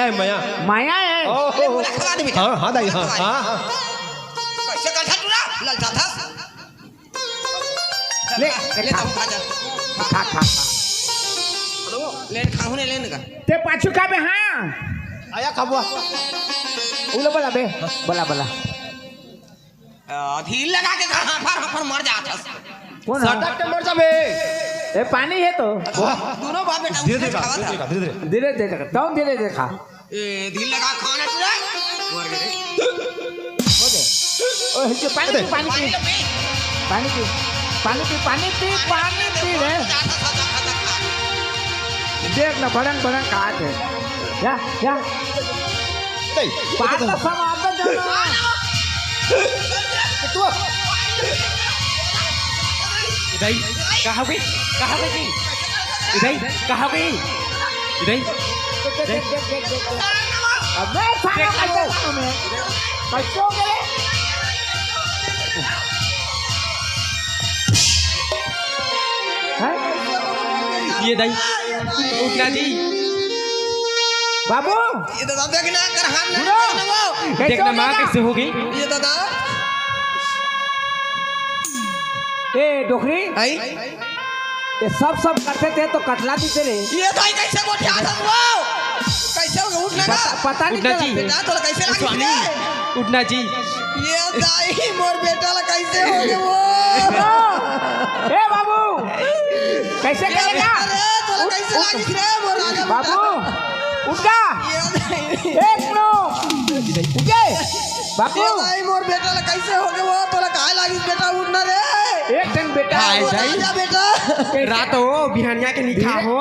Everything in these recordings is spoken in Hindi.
माया है माया। माया है। हाँ हाँ दाई हाँ हाँ। कैसे कर था तूरा ललचा था ले खा खा खा लेन खाऊ ने लेन का ते पाछू का बे हाँ आया खाबुआ उला बोला बे बोला बोला अधी लगा के हां पर मर जाता कौन सटक के मर जाबे। ए पानी है तो दोनों बाप बेटा धीरे धीरे खावा था धीरे धीरे धीरे तो धीरे धीरे खा ए ढील लगा खाना तूरा मर गए हो गए ओ हिल पानी पी पानी पी पानी पी पानी पी पानी पी पानी पी रे देख ना बड़न बड़न कहाँ थे या बात तो समाप्त जाना तू इधर कहाँ गई इधर कहाँ गई इधर अबे साला कैसे में कैसे हो गए ये दाई उठना जी बाबू ये दादा देखना कर हाथ ना वो देखना माँ कैसे हो गई। ये दादा ए डोकरी आई ये सब करते थे तो कटला दी तेरे ये भाई कैसे गोठिया था वो कैसे हो उठना का पता नहीं उठना जी बेटा तो कैसे लगी स्वामी उठना जी ये दाई मोर बेटा ला कैसे हो गए वो ए बाबू कैसे करेगा तो कैसे लगी रे मोर राजा बाबू उठा एक नो उठे बाबू ये दाई मोर बेटा ला कैसे हो गए वो तो काहे लगी बेटा उठना रे एक दिन बेटा राजा बेटा रात हो बिहानिया के निखा हो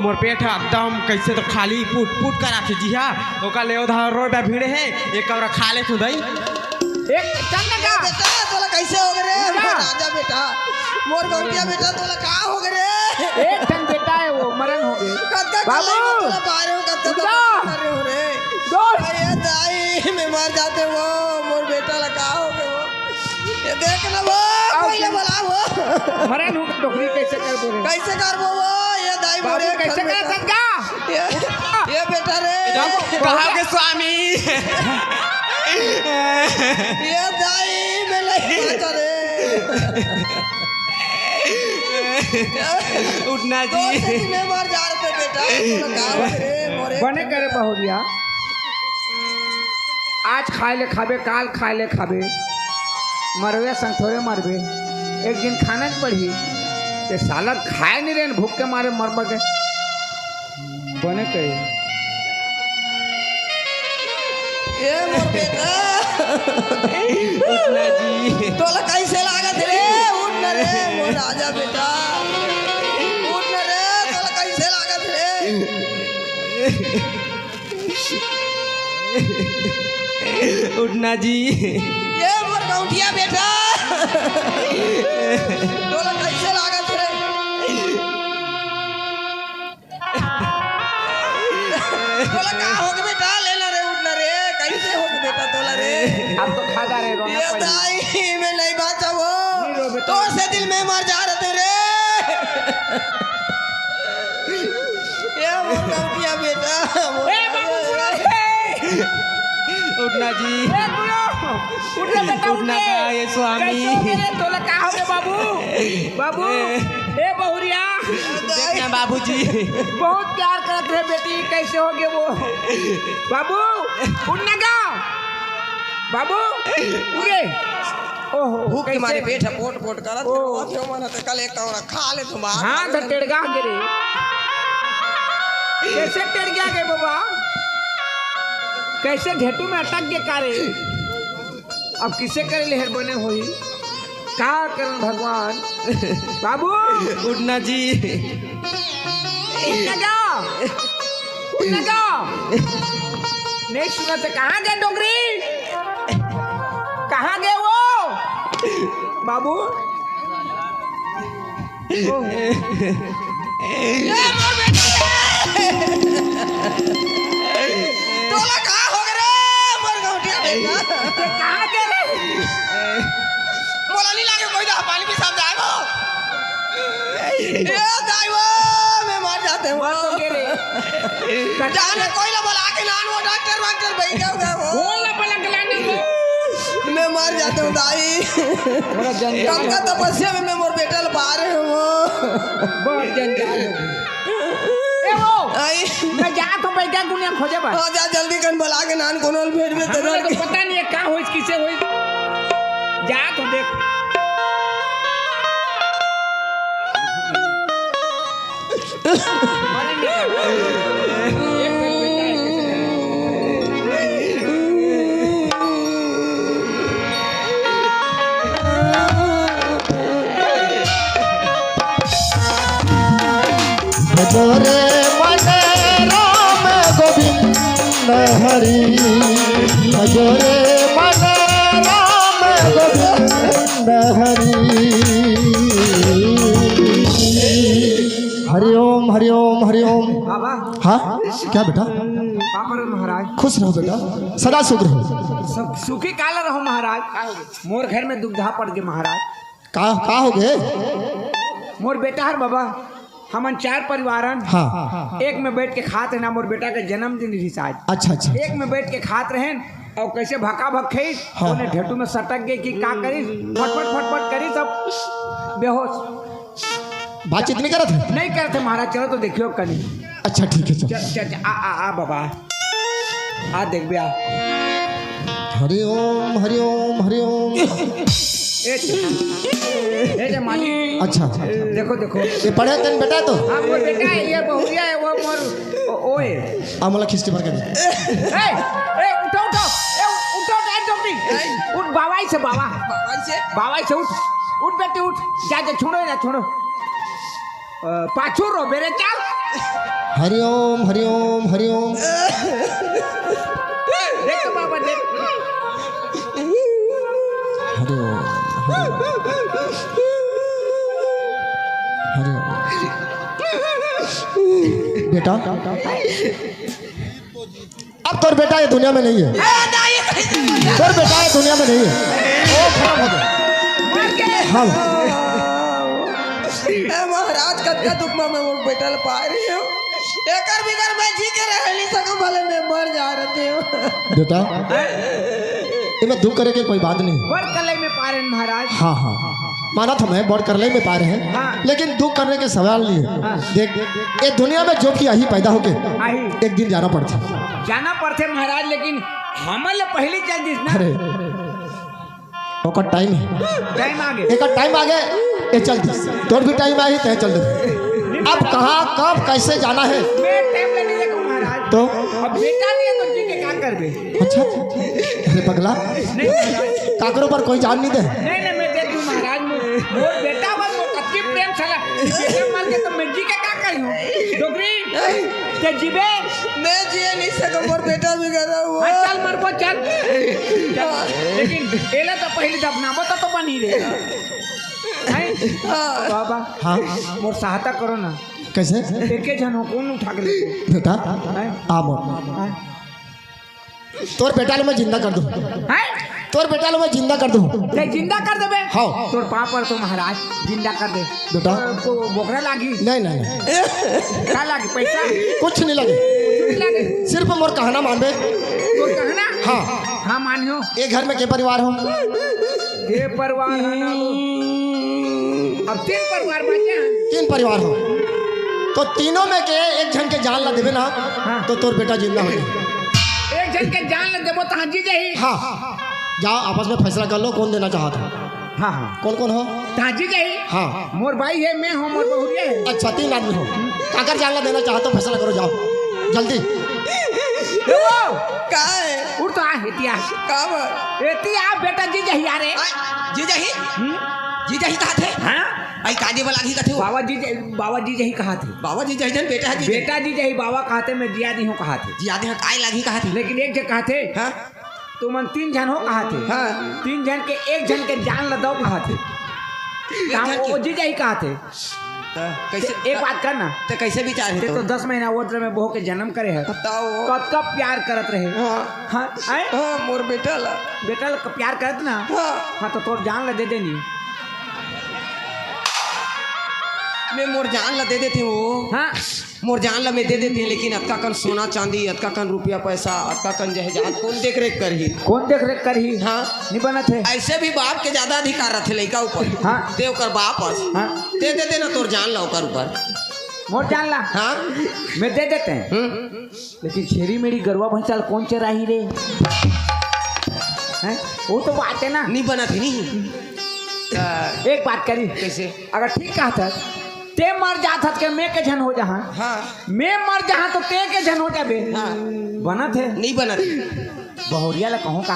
मोर पेट एकदम कैसे तो खाली पुट पुट कर आखे जी हाँ ओका ले उधर रोड पे भीड़ है एक और खा ले तू दई एक चंद का बेटा तोला कैसे हो गए रे मोर राजा बेटा मोर गौटिया बेटा तोला का हो गए रे एक दिन बेटा है वो मरण हो गए बाबू तोला बारे हो कत्ता तो मर रहे हो रे दौड़ अरे दाई में मर जाते वो मोर बेटा ला का हो गए वो ये देख ना वो पहले बोला वो मरण हो डोकरी कैसे कर बोले कैसे कर वो ये दाई बाबू मोरे कैसे कर सकता ये बेटा रे कहा के स्वामी ये दाई में नहीं बचा रे उठना दो जी में मर जा रहे थे बेटा तोला का हो गए रे मोरे बने करे बहुरिया आज खाए ले खाबे काल खाए ले खाबे मरवे संग थोड़े मरबे एक दिन खाना पड़ी ये साला खाए नहीं रहे भूख के मारे मर मर के बने करे ये मोर बेटा उठना जी तोला कैसे लागत रे उठ न रे मोर राजा बेटा उठ न रे तोला कैसे लागत रे उठना जी ये मोर गौठिया बेटा तोला कैसे लागत रे तोला का हो गए बेटा ले ना रे उठ न रे कैसे हो गए बेटा तोला रे अब तो खादा रहे रोना ये पड़ी दाई में नहीं बाचा वो नहीं रो बेटा। तो से दिल में मर जा रहे थे रे ये मोर गौठिया बेटा ए बाबू बुढ़ो उठना जी ए बुढ़ो उठ रे बेटा उठना का ये स्वामी कैसे हो गए रे तोला का हो गए बाबू बाबू ए बहुरिया देखना बाबूजी बहुत प्यार करते रहे बेटी कैसे हो गए वो बाबू उठना का बाबू उरे ओहो भूख के मारे पेट है पोट पोट करत ओ। क्यों मन है कल एक और खा ले तुम हाँ तो टेड़गा गिरे कैसे टेड़ गया गए बाबा कैसे घेटू में अटक गए कारे अब किसे करे लेहर बने हुई का करन भगवान बाबू उठना जी उठना का नहीं सुना तो कहाँ गए डोगरी कहाँ गए वो बाबू तोला का हो गए रे मोर गौठिया बेटा कहाँ गए रे मोला नहीं लागे कोई दा पानी भी समझाएगो ये दाई वो मैं मर जाते मर तो हूँ गए रे जाने कोई ना बोला के नान वो डॉक्टर वाक्टर भाई क्या होगा वो बोल ना पलक लाने को मैं मर जाता हूँ दाई बड़ा जंजाल कब का तपस्या में मैं मोर बेटा ला पा रहे हूँ बड़ा जंजाल ए वो आई मैं जा तो बैठा दुनिया खोजे बा हाँ जा जल्दी कन बोला के नान कोनोल भेज में हमरा तो पता नहीं है का होई किसे होई जा तो देख मारे नहीं एक बेटा है भजोरे मने राम गोविंद हरि भजोरे मने राम गोविंद हरि हरिओम हरिओम हरिओम। बाबा हाँ क्या बेटा पापा महाराज खुश रहो बेटा सदा सुख रहो। सब सुखी काला रहो महाराज मोर घर में दुग्धा पड़ गए महाराज का हो गए? मोर बेटा हर बाबा हमन 4 परिवारन हाँ एक में बैठ के खात है ना मोर बेटा के जन्मदिन रही आज अच्छा अच्छा एक में बैठ के खात रहे और कैसे भका भक खई हाँ। ओने ढेटू में सटक गए कि का करी फटफट करी सब बेहोश बातचीत नहीं करत है? नहीं करते महाराज चलो तो देखियो कनी अच्छा ठीक है चल चल चल आ बाबा आ देख बे आ हरिओम हरिओम हरिओम। ए जे माली अच्छा देखो देखो ये पढ़े तन बेटा तो हाँ मोर बेटा है ये बहुरिया है वो मोर ओए आमला खिस्ती भर के दे। ए उठो उठो ए डॉक्टर उठ बाबाई से उठ बेटे उठ जा छोड़ो ना छोड़ो पाछू रो बेरे चल हरिओम हरिओम हरिओम। देख तो बाबा देख हरिओम हरिओम। बेटा अब तोर बेटा ये दुनिया में नहीं है तोर बेटा ये दुनिया में नहीं है ओ खत्म हो गया। हाँ महाराज कत्का दुख में मैं मोर बेटा ला पा रही हूँ एकर बिगर मैं जी के रह नहीं सकूं भले मैं मर जा रहे हूँ बेटा इसमें दुख करे की कोई बात नहीं। वर कलई में पारे महाराज हाँ हाँ माना था मैं बड़ करले में पा रहे हैं हाँ। लेकिन दुख करने के सवाल नहीं है। देख ये दुनिया में जो कि यही पैदा होके आही एक दिन जाना पड़ता। जाना पड़ते महाराज लेकिन हमले पहली चल दिस ना अरे ओकर टाइम है टाइम आगे एक टाइम आगे ये चल दी तोर भी टाइम आई तय चल दे। अब कहाँ कब कैसे जाना है मैं टाइम लेने देखो महाराज तो अब बेटा नहीं है तो जी के क्या करबे अच्छा अरे पगला नहीं महाराज काकरो पर कोई जान नहीं दे। नहीं मैं दे दूं महाराज मोर बेटा बस वो कच्ची प्रेम साला बेटा मान के तो मैं जी के क्या करी हूं डोगरी ते जीबे मैं जिए नहीं सकूं मोर बेटा बिगर हुआ चल मरबो चल लेकिन एला तो पहले दबना बता तो बनी रे बाबा हाँ मोर सहायता करो ना कैसे एके जन हो कौन उठा के ले बेटा आ मोर तोर बेटा लो मैं जिंदा कर दूं हैं तोर बेटा लो मैं जिंदा कर दूं। ते जिंदा कर देबे हाँ तोर पापर तो महाराज जिंदा कर दे बेटा को बोकरा लागी नहीं नहीं का लागी पैसा कुछ नहीं लगे नहीं लागी सिर्फ मोर कहना मानबे तो कहना हाँ हाँ मानियो ये घर में के परिवार हो ये परिवार है ना अब 3 परिवार बचे हैं 3 परिवार हो तो तीनों में के एक जन के जान ला देवे ना तो तोर बेटा जिंदा हो जाए। एक जन के जान ले देबो तहां जी जही हाँ जाओ आपस में फैसला कर लो कौन देना चाहता हाँ हाँ कौन कौन हो तहां जी जही हाँ मोर भाई है मैं हूं मोर बहुरिया है अच्छा 3 आदमी हो काकर जान ला देना चाहते हो फैसला करो जाओ जल्दी। का है उठ तो आ हेतिया का एतिया बेटा जी जही यारे जी जही कहा थे हां आई काजे वाला ही कथे बाबा जी जही कहा थे बाबा जी जही जन बेटा है जी बेटा जी जही बाबा कहते मैं जिया दी हूं कहा थे जी आदे काय लागी कहा थे लेकिन एक जन कहा थे हां तुमन 3 जन हो कहा थे हाँ 3 जन के एक जन के जान ल दो कहा थे वो जी जही कहा थे कैसे एक बात करना तो कैसे विचार है तो 10 महीना वोत्र में बहू के जन्म करे है बताओ कब कब प्यार करत रहे हाँ हाँ आए हाँ मोर बेटा ला बेटा लोग का प्यार करत ना हाँ हाँ तो तोर जान ले दे देनी मैं मोर जान ला दे देती हूँ। हाँ मोर जान ला मैं दे देती हूँ, लेकिन अतका कन सोना चांदी, अतका कन रुपया पैसा, अतका कन जहाज कौन देख रेख कर ही? कौन देख रेख कर ही? हाँ नहीं बना थे। ऐसे भी बाप के ज्यादा अधिकार रहते लड़का ऊपर। हाँ दे ओकर बाप हाँ दे देते ना तोर जान ला ओकर ऊपर। मोर जान ला हाँ मैं दे देते हैं, लेकिन छेरी मेरी गरवा भैंसाल कौन चराही रे? हैं वो तो बात है ना। नहीं बना थी नहीं। एक बात करी, कैसे? अगर ठीक कहा था ते मर जात हत के मैं के झन हो जहाँ, हाँ मैं मर जहाँ तो ते के झन हो जाबे। हाँ बना थे नहीं बना थी। बहुरिया ला कहूँ का?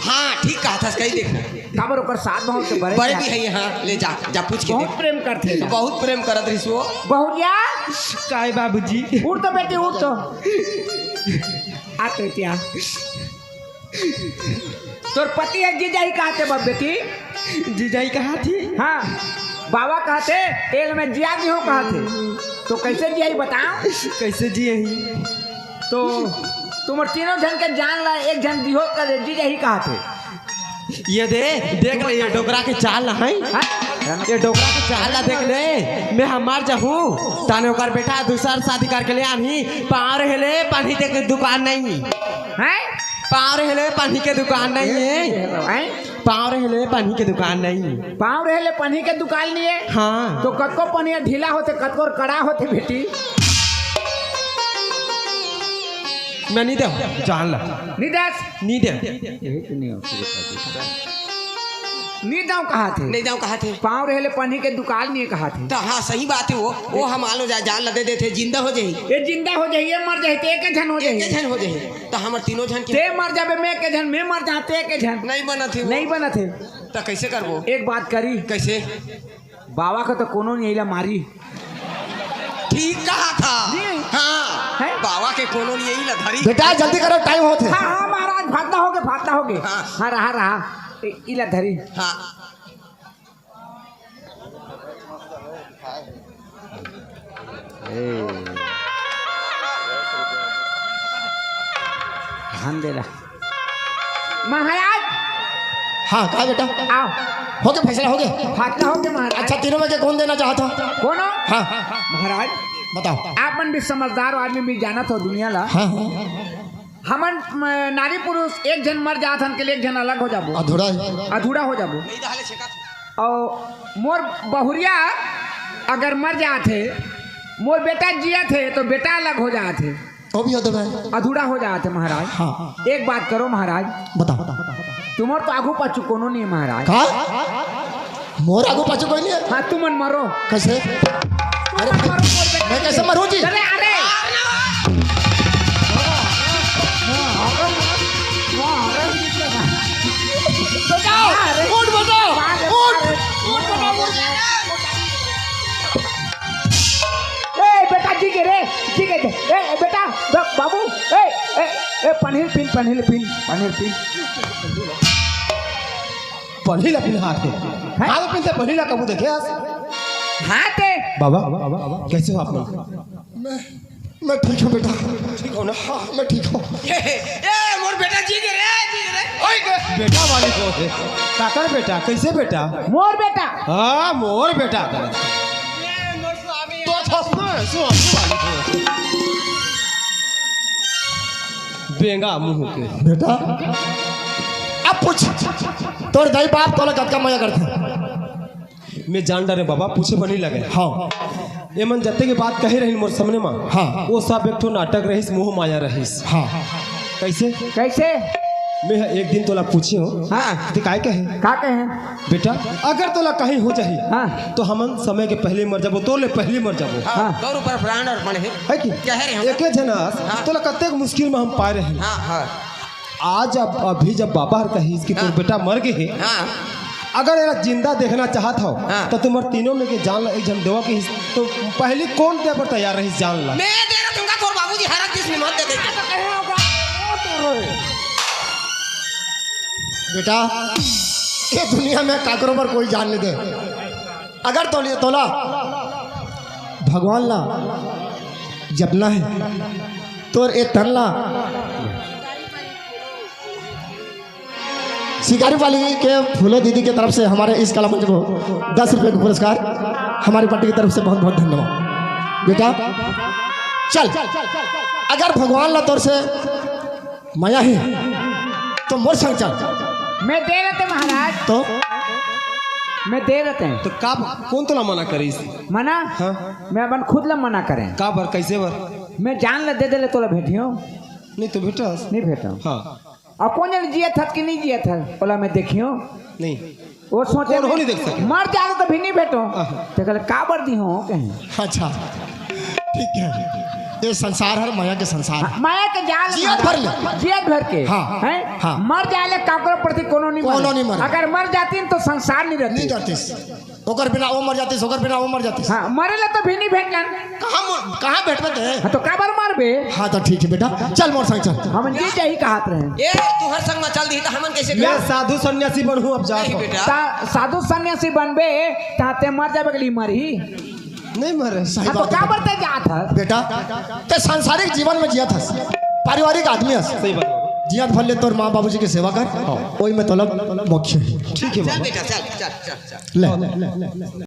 हाँ ठीक कहा था, कहीं देखो काबर ओकर साथ बहुत तो बड़े बड़े भी है यहाँ, ले जा जा पूछ के बहुत देख। प्रेम करते हैं। बहुत प्रेम करत रही वो। बहुरिया काय बाबूजी? उठ तो बेटी उठ तो आते क्या तोर पति है जीजाई कहते बब बेटी? जीजाई कहा थी? हाँ बाबा कहते तेल में जिया नहीं हो कहते, तो कैसे जियाई बताओ? कैसे जी यही? तो तुम तीनों जन के जान ला, एक जन दिहो कर जीजाई कहते। ये देख ले, ये डोकरा के चाल है, ये डोकरा के चाल ला देख ले। मैं हमार जहूँ ताने ओकर बेटा दूसर शादी करके ले आनी, पाँव रहेले पानी के दुकान नहीं हैं? पाँव रहेले पानी के दुकान नहीं है, पाँव रहेले पानी के दुकान नहीं। पाँव रहे पनी के दुकान नहीं है? हाँ तो कतको पनी ढीला होते कतको कड़ा होते बेटी। मैं नहीं दे जान ला, नहीं दस नहीं दे। नहीं दाऊ कहा थे, नहीं जाऊँ कहा थे। पाँव रहे पनी के दुकान नहीं कहा थे। तो हाँ सही बात है वो हम आलो जान ला दे देते, जिंदा हो जाही। ये जिंदा हो जाइए मर जाए ते के झन हो एक जाइए। जन हो जाही तो हमार तीनों जन के ते मर जाबे मैं के झन, मैं मर जाते के झन नहीं बना थी। नहीं बना थे। तो कैसे करबो? एक बात करी, कैसे? बाबा का तो कोनो नहीं ला मारी। ठीक कहा था। नहीं। हाँ है? बाबा के कोनो नहीं यही लधारी। बेटा जल्दी करो, टाइम होते। हाँ हाँ महाराज फाटना हो गए फाटना हो गए। हाँ। हाँ रहा इला धरी। हाँ ध्यान दे रहा महाराज। हाँ कहा बेटा? आओ हो गया फैसला हो गया? फाटना हो गए महाराज। अच्छा तीनों में के कौन देना चाहता? कौन हो? हाँ महाराज बताओ। आप मन भी समझदार आदमी भी जाना तो दुनिया ला। हाँ हमन नारी पुरुष एक जन मर जात हन के लिए एक जन अलग हो जाबो, अधूरा है। अधूरा हो जाबो। नहीं दहले छेका। और मोर बहुरिया अगर मर जाते, मोर बेटा जिया थे तो बेटा अलग हो जाते, वो भी अधूरा है। अधूरा हो जाते महाराज। हाँ एक बात करो महाराज, बताओ। तुम्हार तो आगू पाछू कोनो नहीं है महाराज। कहा मोर आगू पाछू कोई नहीं है? हाँ तुम मन मरो। कैसे? अरे मैं कैसे मरूं जी? अरे अरे उठ बताओ, ए बेटा जी के रे जी के ए बेटा बाबू ए पनीर पिन पनीर पिन पनीर पिन पढ़ीला पिन हाथ में हाथ पिन से पढ़ीला कबू देखे आज? हाँ ते बाबा कैसे हो आप लोग? मैं ठीक हूँ बेटा। ठीक हो ना? हाँ मैं ठीक हूँ। ए मोर बेटा जी के रे ओए के बेटा वाली को है काकर बेटा? कैसे बेटा? मोर बेटा। हाँ मोर बेटा मोर स्वामी तो छसना है स्वामी वाली को बेंगा मुंह के बेटा अब पूछ, तोर दाई बाप तोला कद का मजा करते? मैं जान डरे बाबा पूछे बनी लगे। हाँ ये मन जत्ते की बात कही रही मोर सामने माँ। हाँ। वो सब एक तो नाटक रहीस, मुंह माया रहीस। हाँ कैसे? कैसे? मैं एक दिन तोला पूछी हूँ। हाँ तो काय कहे का कहे बेटा अगर तोला कहीं हो जाही हाँ तो हमन समय के पहले मर जाबो, तो ले पहले मर जाबो हाँ तोर ऊपर प्राण अर्पण है कि क्या है रे हम? एके जनास हाँ। तोला कतेक मुश्किल में हम पाए रहे। हाँ हाँ आज अब अभी जब बाबा हर कही कि तोर बेटा मर गए है, हाँ अगर एरा जिंदा देखना चाहत हो हाँ। तो तुम्हार तीनों में के जान ला एक जन देवा के तो पहले कौन दे पर तैयार रही जान ला? मैं दे रहा दूंगा तोर बाबूजी हर किस में मत दे देंगे। बेटा ये दुनिया में काकरों पर कोई जान नहीं दे। अगर तोला भगवान ला जपना है तो ए तन ला शिकारी वाली के फूलो दीदी की तरफ से हमारे इस कला मंच को 10 रुपये का पुरस्कार हमारी पार्टी की तरफ से बहुत बहुत धन्यवाद। बेटा चल, अगर भगवान ला तौर से माया है तो मोर संग चल। मैं दे रहते महाराज, तो मैं दे रहते हैं तो का कौन तोला मना करीस? मना हाँ? मैं अपन खुद ला मना करें। का बर कैसे बर? मैं जान ला दे दे तोला भेटियो नहीं तो बेटा नहीं भेटा। हाँ और कौन जन जिया था कि नहीं जिया था बोला मैं देखियो नहीं वो सोचे कौन हो नहीं देख सके? मर जाए तो भी नहीं भेटो तो कहले का बर दी हो कहीं। अच्छा ठीक है, ये संसार है माया के संसार है। माया के जाल जियत भर ले। जियत भर के हाँ, हैं हाँ। मर जाए काकरो प्रति कोनो नहीं मरे। अगर मर जाती तो संसार नहीं रहती। नहीं जातीस ओकर बिना वो मर जातीस, ओकर बिना वो मर जातीस। हाँ मरेला तो भी नहीं भेटलन। कहाँ बैठबे थे? हाँ, तो का बार मारबे। हाँ तो ठीक है बेटा, चल मोर संग चल। हम जी यही कहत रहे। ए तू हर संग में चल दी तो हमन कैसे मैं साधु सन्यासी बनूं अब जा नहीं बेटा ता साधु सन्यासी बनबे ताते मर जाबे के लिए मरी। नहीं मरे। सही हाँ, तो बात का है बरते जात है बेटा, ते सांसारिक जीवन में जिया था, पारिवारिक आदमी है, सही बात जिया भर ले तोर माँ बाबूजी की सेवा कर, ओई में तलब मुख्य है। ठीक है चल बाबा। बेटा चल चल चल चल ले